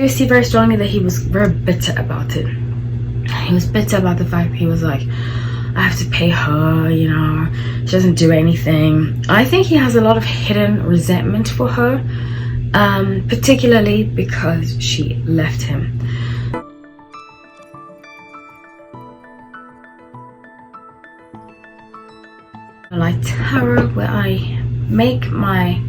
I see very strongly that he was very bitter about it. He was bitter about the fact that he was like, I have to pay her, you know, she doesn't do anything. I think he has a lot of hidden resentment for her, particularly because she left him. I like tarot, where I make my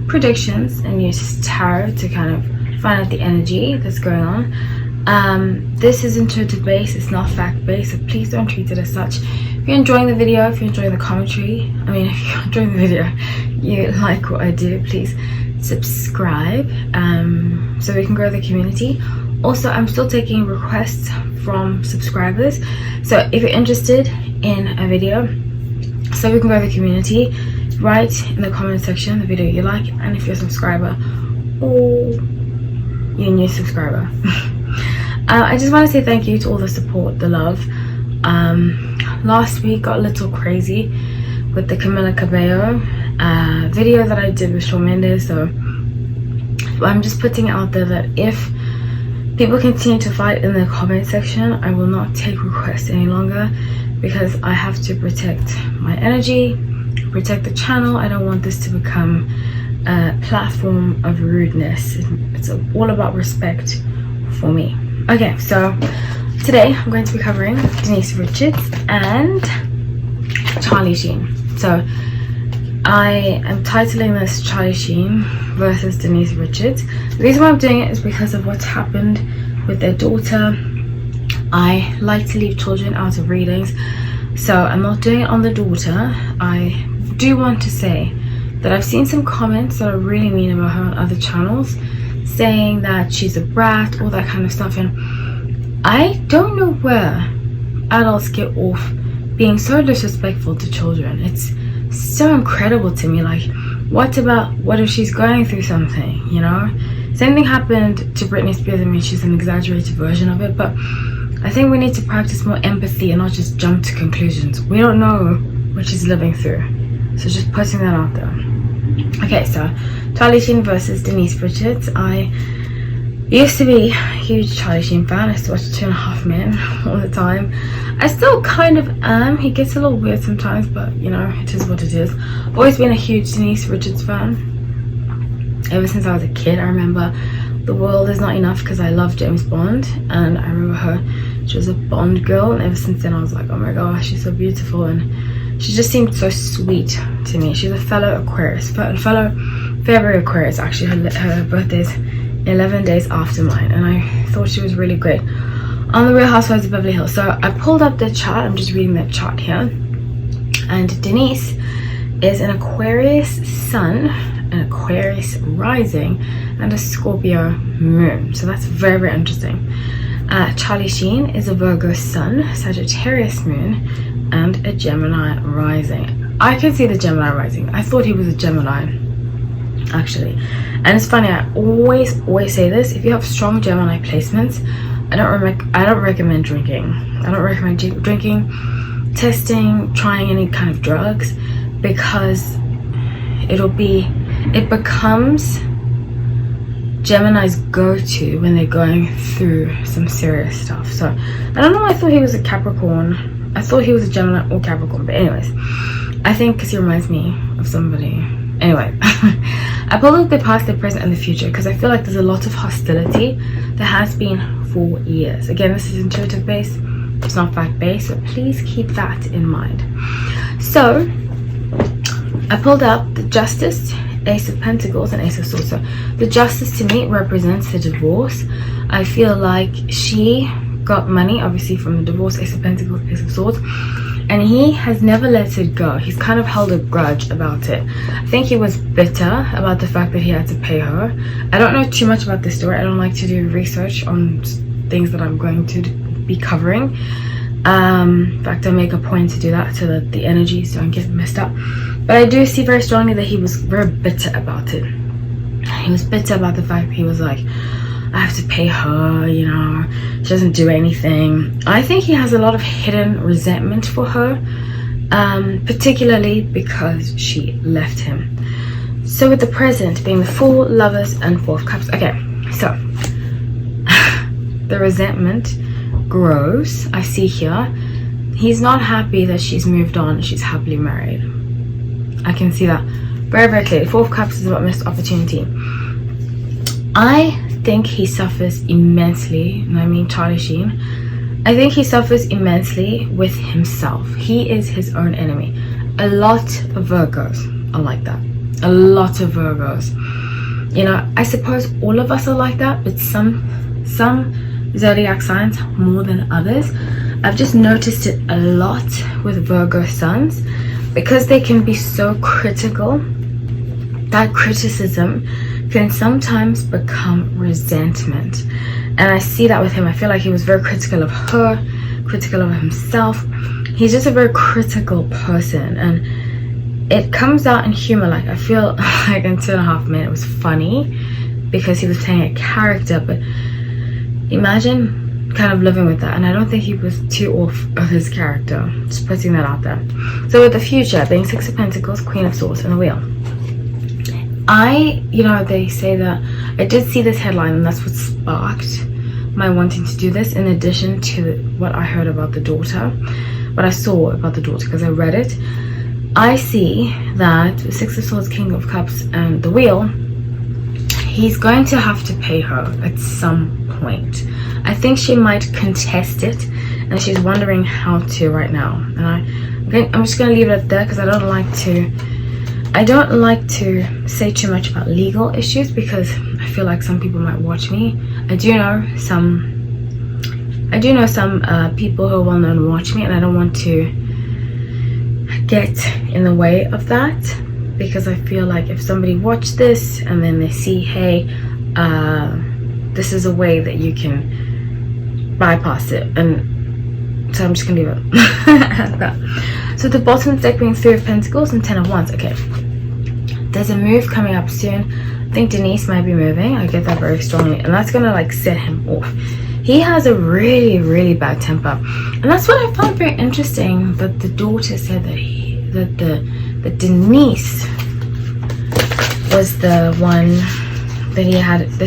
predictions and use tarot to kind of find out the energy that's going on. This is intuitive based, it's not fact based, so please don't treat it as such. If you're enjoying the video, if you're enjoying the commentary, if you're enjoying the video, you like what I do, please subscribe so we can grow the community. Also, I'm still taking requests from subscribers, so if you're interested in a video so we can grow the community, write in the comment section the video you like, and if you're a subscriber or you're a new subscriber. I just want to say thank you to all the support, the love. Last week got a little crazy with the Camila Cabello video that I did with Shawn Mendes, so I'm just putting it out there that if people continue to fight in the comment section, I will not take requests any longer, because I have to protect my energy, protect the channel. I don't want this to become a platform of rudeness. It's all about respect for me. Okay, so today I'm going to be covering Denise Richards and Sheen. So I am titling this Charlie Sheen versus Denise Richards. The reason why I'm doing it is because of what's happened with their daughter. I like to leave children out of readings, so I'm not doing it on the daughter. I do want to say that I've seen some comments that are really mean about her on other channels, saying that she's a brat, all that kind of stuff, and I don't know where adults get off being so disrespectful to children. It's so incredible to me. Like, what if she's going through something, you know? Same thing happened to Britney Spears. I mean, she's an exaggerated version of it, but I think we need to practice more empathy and not just jump to conclusions. We don't know what she's living through, so just putting that out there. Okay, so Charlie Sheen versus Denise Richards. I used to be a huge Charlie Sheen fan. I used to watch 2.5 Men all the time. I still kind of am. He gets a little weird sometimes, but you know, it is what it is. I've always been a huge Denise Richards fan ever since I was a kid. I remember The World Is Not Enough because I love James Bond, and I remember her, she was a Bond girl, and ever since then I was like, oh my gosh, she's so beautiful, and she just seemed so sweet to me. She's a fellow Aquarius, fellow February Aquarius actually. Her birthday's 11 days after mine, and I thought she was really great on The Real Housewives of Beverly Hills. So I pulled up the chart. I'm just reading that chart here, and Denise is an Aquarius sun, an Aquarius rising, and a Scorpio moon, so that's very, very interesting. Charlie Sheen is a Virgo sun, Sagittarius moon, and a Gemini rising. I can see the Gemini rising. I thought he was a Gemini actually, and it's funny, I always say this: if you have strong Gemini placements, I don't recommend drinking. I don't recommend drinking, testing, trying any kind of drugs, because it becomes Gemini's go-to when they're going through some serious stuff. So I don't know, I thought he was a Capricorn. I thought he was a Gemini or Capricorn, but anyways, I think because he reminds me of somebody. Anyway, I pulled up the past, the present, and the future because I feel like there's a lot of hostility that has been for years. Again, this is intuitive based, it's not fact based, so please keep that in mind. So I pulled up the Justice, Ace of Pentacles, and Ace of Swords. So the Justice to me represents the divorce. I feel like she got money obviously from the divorce, Ace of Pentacles, Ace of Swords, and he has never let it go. He's kind of held a grudge about it. I think he was bitter about the fact that he had to pay her. I don't know too much about this story. I don't like to do research on things that I'm going to be covering. In fact, I make a point to do that so that the energies don't get messed up. But I do see very strongly that he was very bitter about it. He was bitter about the fact that he was like, I have to pay her, you know, she doesn't do anything. I think he has a lot of hidden resentment for her, particularly because she left him. So with the present being the Fool, Lovers, and Four of Cups. Okay, so the resentment grows. I see here he's not happy that she's moved on and she's happily married. I can see that very, very clearly. Four of Cups is about missed opportunity. I think he suffers immensely, and I mean Charlie Sheen. I think he suffers immensely with himself. He is his own enemy. A lot of Virgos are like that. A lot of Virgos. You know, I suppose all of us are like that, but some zodiac signs more than others. I've just noticed it a lot with Virgo suns because they can be so critical. That criticism can sometimes become resentment, and I see that with him. I feel like he was very critical of her, critical of himself. He's just a very critical person, and it comes out in humor. Like, I feel like in 2.5 minutes it was funny because he was playing a character, but imagine kind of living with that. And I don't think he was too off of his character, just putting that out there. So with the future being 6 of Pentacles, Queen of Swords, and the Wheel, you know, they say that I did see this headline, and that's what sparked my wanting to do this, in addition to what I heard about the daughter, what I saw about the daughter, because I read it. I see that 6 of Swords, King of Cups, and the Wheel, he's going to have to pay her at some point. I think she might contest it, and she's wondering how to right now. And I'm just going to leave it there because I don't like to say too much about legal issues, because I feel like some people might watch me. I do know some people who are well known watch me, and I don't want to get in the way of that, because I feel like if somebody watched this and then they see, hey, this is a way that you can bypass it, and so I'm just gonna leave it at that. So the bottom of the deck being 3 of Pentacles and 10 of Wands. Okay, there's a move coming up soon. I think Denise might be moving. I get that very strongly, and that's gonna like set him off. He has a really, really bad temper, and that's what I found very interesting. But the daughter said that that Denise was the one that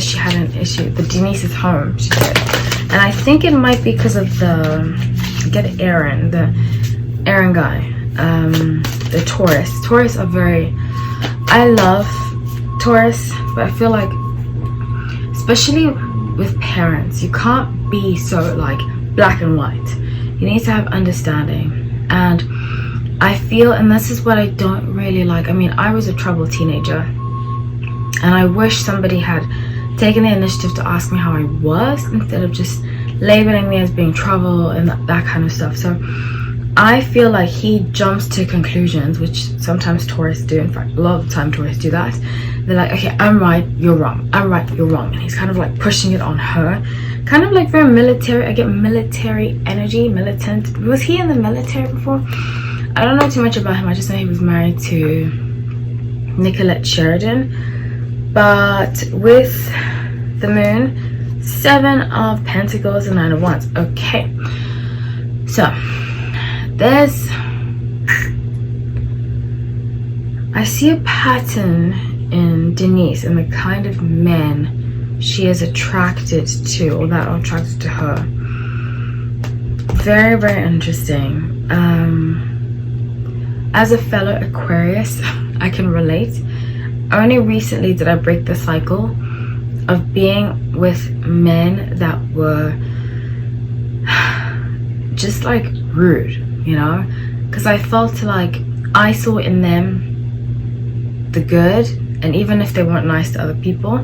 she had an issue. But Denise is home, she said, and I think it might be because of the Aaron guy, the Taurus. Taurus are very. I love Taurus, but I feel like, especially with parents, you can't be so like black and white. You need to have understanding, and I feel, and this is what I don't really like. I mean, I was a troubled teenager, and I wish somebody had taken the initiative to ask me how I was, instead of just labeling me as being trouble and that kind of stuff. So I feel like he jumps to conclusions, which sometimes Taurus do. In fact, a lot of the time Taurus do that. They're like, okay, I'm right, you're wrong. I'm right, you're wrong. And he's kind of like pushing it on her. Kind of like very military. I get military energy, militant. Was he in the military before? I don't know too much about him. I just know he was married to Nicolette Sheridan. But with the moon, 7 of Pentacles and 9 of Wands. Okay. So I see a pattern in Denise and the kind of men she is attracted to, or that are attracted to her. Very, very interesting. As a fellow Aquarius, I can relate. Only recently did I break the cycle of being with men that were just like rude, you know, because I felt like I saw in them the good, and even if they weren't nice to other people,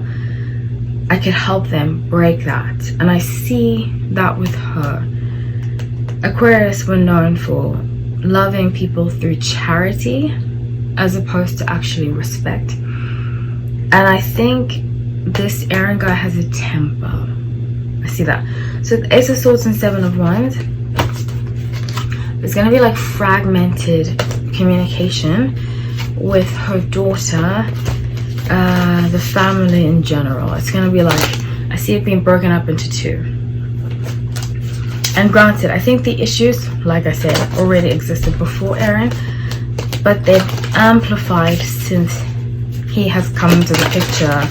I could help them break that. And I see that with her. Aquarius were known for loving people through charity as opposed to actually respect, and I think this Aaron guy has a temper. I see that. So the Ace of Swords and 7 of Wands, there's going to be like fragmented communication with her daughter, the family in general. It's going to be like, I see it being broken up into 2. And granted, I think the issues, like I said, already existed before Aaron, but they've amplified since he has come into the picture.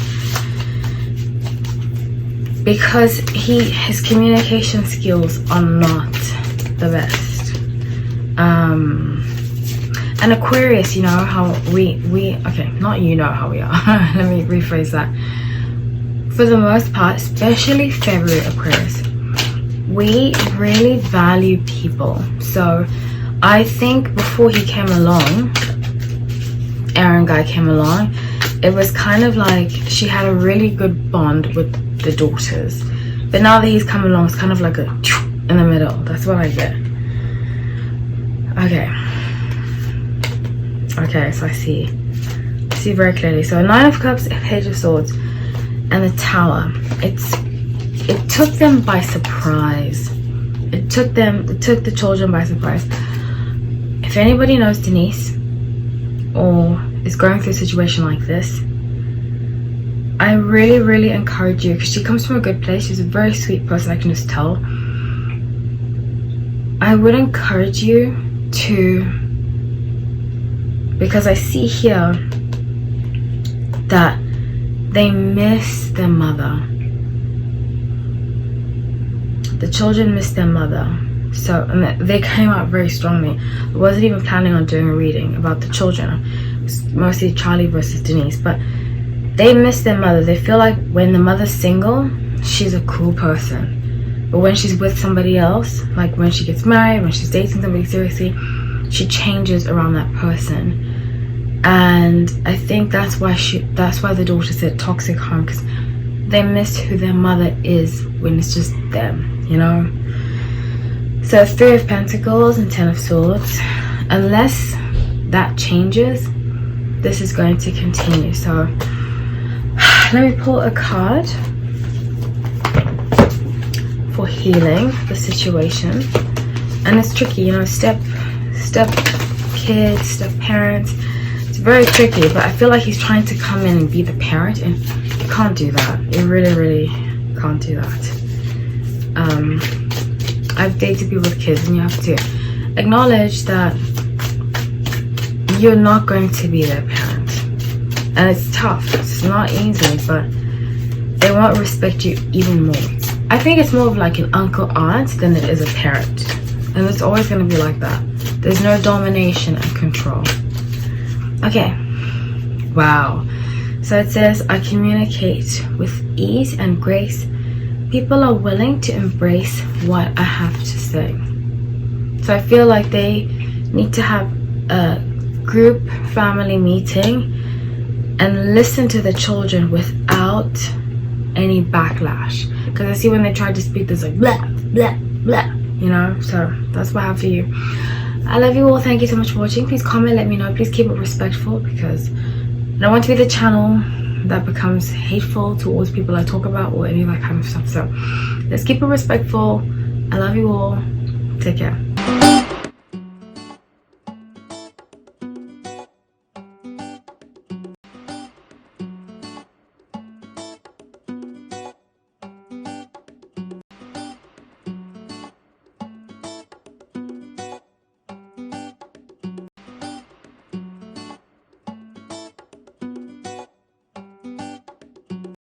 because his communication skills are not the best. And Aquarius, you know how we okay, not you know how we are. Let me rephrase that. For the most part, especially February Aquarius, we really value people. So I think before he came along, Aaron guy came along, it was kind of like she had a really good bond with the daughters. But now that he's come along, it's kind of like a in the middle. That's what I get. Okay, so I see very clearly. So 9 of Cups, Page of Swords, and the Tower. It took them by surprise. It took the children by surprise. If anybody knows Denise or is going through a situation like this, I really encourage you, because she comes from a good place. She's a very sweet person, I can just tell. I would encourage you to, because I see here that they miss their mother. The children miss their mother. So, and they came out very strongly. I wasn't even planning on doing a reading about the children. It was mostly Charlie versus Denise, but they miss their mother. They feel like when the mother's single, she's a cool person. But when she's with somebody else, like when she gets married, when she's dating somebody seriously, she changes around that person. And I think that's why the daughter said toxic home, because they miss who their mother is when it's just them, you know. So 3 of Pentacles and 10 of Swords. Unless that changes, this is going to continue. So let me pull a card for healing the situation. And it's tricky, you know, step kids, step parents. It's very tricky, but I feel like he's trying to come in and be the parent, and you can't do that. You really can't do that. I've dated people with kids, and you have to acknowledge that you're not going to be their parent. And it's tough. It's not easy, but they won't respect you even more. I think it's more of like an uncle, aunt than it is a parent. And it's always going to be like that. There's no domination and control. Okay. Wow. So it says, I communicate with ease and grace. People are willing to embrace what I have to say. So I feel like they need to have a group family meeting and listen to the children without any backlash. Because I see when they try to speak, there's like blah, blah, blah, you know. So that's what I have for you. I love you all. Thank you so much for watching. Please comment, let me know. Please keep it respectful, because I don't want to be the channel that becomes hateful towards people I talk about or any of that kind of stuff. So let's keep it respectful. I love you all. Take care.